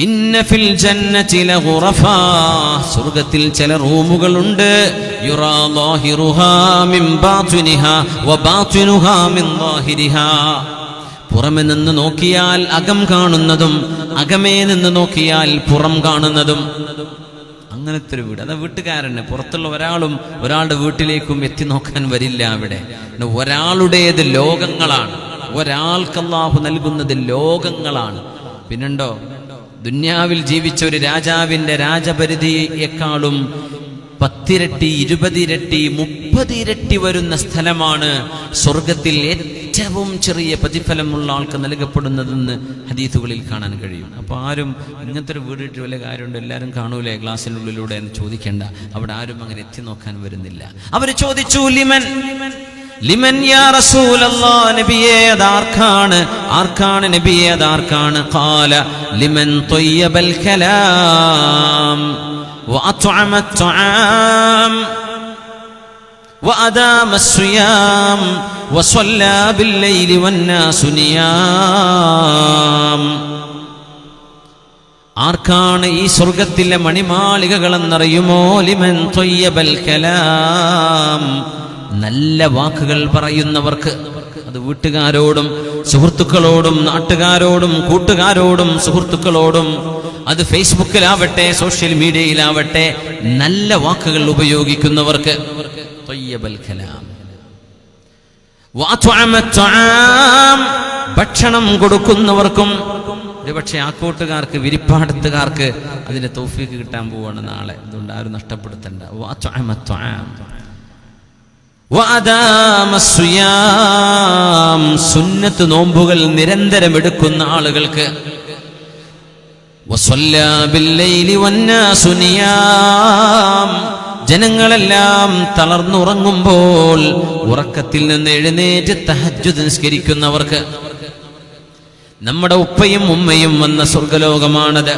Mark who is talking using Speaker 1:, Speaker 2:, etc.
Speaker 1: ഇന്ന ഫിൽ ജന്നതി ലഗുറഫാ, സ്വർഗ്ഗത്തിൽ ചില റൂമുകളുണ്ട്. യുറാ ളാഹിറുഹാ മിൻ ബാതിനിഹാ വബാതിനുഹാ മിൻ ളാഹിരിഹാ. പുറമെ നിന്ന് നോക്കിയാൽ അകം കാണുന്നതും അകമേ നിന്ന് നോക്കിയാൽ പുറം കാണുന്നതും. അങ്ങനത്തെ ഒരു വീട്. അത് വീട്ടുകാരന് പുറത്തുള്ള ഒരാളുടെ വീട്ടിലേക്കും എത്തി നോക്കാൻ വരില്ല. അവിടെ ഒരാളുടേത് ലോകങ്ങളാണ്. ഒരാൾക്ക് അല്ലാഹു നൽകുന്നത് ലോകങ്ങളാണ്. പിന്നെണ്ടോ, ദുന്യാവിൽ ജീവിച്ച ഒരു രാജാവിന്റെ രാജപരിധിയെക്കാളും 10 ഇരട്ടി 20 ഇരട്ടി 30 ഇരട്ടി വരുന്ന സ്ഥലമാണ് സ്വർഗത്തിൽ ഏറ്റവും ചെറിയ പ്രതിഫലമുള്ള ആൾക്ക് നൽകപ്പെടുന്നതെന്ന് ഹദീസുകളിൽ കാണാൻ കഴിയും. അപ്പോൾ ആരും ഇങ്ങനത്തെ ഒരു വീടിട്ട് വല്ല കാര്യമുണ്ട്, എല്ലാവരും കാണൂലേ ഗ്ലാസിനുള്ളിലൂടെ എന്ന് ചോദിക്കേണ്ട. അവിടെ ആരും അങ്ങനെ എത്തി നോക്കാൻ വരുന്നില്ല. അവർ ചോദിച്ചു, ലിമൻ യാ റസൂലല്ലാഹ്, നബിയേ ആർക്കാണ് നബിയേ അതാർക്കാണ്? ഖാല ലിമൻ ത്വയ്യബൽ കലാം വഅത്അമ അത്'ആം വഅദാമ അസ്സിയാം വസല്ലാ ബില്ലൈലി വന്നാസു നിയാം. ആർക്കാണ് ഈ സ്വർഗത്തിലെ മണിമാളികകളെന്നറിയുമോ? ലിമൻ ത്വയ്യബൽ കലാം, നല്ല വാക്കുകൾ പറയുന്നവർക്ക്. അത് വീട്ടുകാരോടും സുഹൃത്തുക്കളോടും നാട്ടുകാരോടും കൂട്ടുകാരോടും സുഹൃത്തുക്കളോടും, അത് ഫേസ്ബുക്കിലാവട്ടെ സോഷ്യൽ മീഡിയയിലാവട്ടെ, നല്ല വാക്കുകൾ ഉപയോഗിക്കുന്നവർക്ക്. ത്വയ്യബൽ കലാം വഅത്അമ അത്'ആം, ഭക്ഷണം കൊടുക്കുന്നവർക്കും. ഒരുപക്ഷെ ആ കൂട്ടുകാർക്ക് വിരിപ്പാടത്തുകാർക്ക് അതിന്റെ തൗഫീഖ് കിട്ടാൻ പോവാണ് നാളെ. അതുകൊണ്ട് ആരും നഷ്ടപ്പെടുത്തണ്ട. വഅത്അമ അത്'ആം വഅദാമ അസ്സിയാം, സുന്നത്ത് നോമ്പുകൾ നിരന്തരം എടുക്കുന്ന ആളുകൾക്ക്. വസല്ലാ ബില്ലൈലി വന്നാസു നിയാം, ജനങ്ങളെല്ലാം തളർന്നുറങ്ങുമ്പോൾ ഉറക്കത്തിൽ നിന്ന് എഴുന്നേറ്റ് തഹജ്ജുദ് നിസ്കരിക്കുന്നവർക്ക്. നമ്മുടെ ഉപ്പയും ഉമ്മയും വന്ന സ്വർഗലോകമാണത്.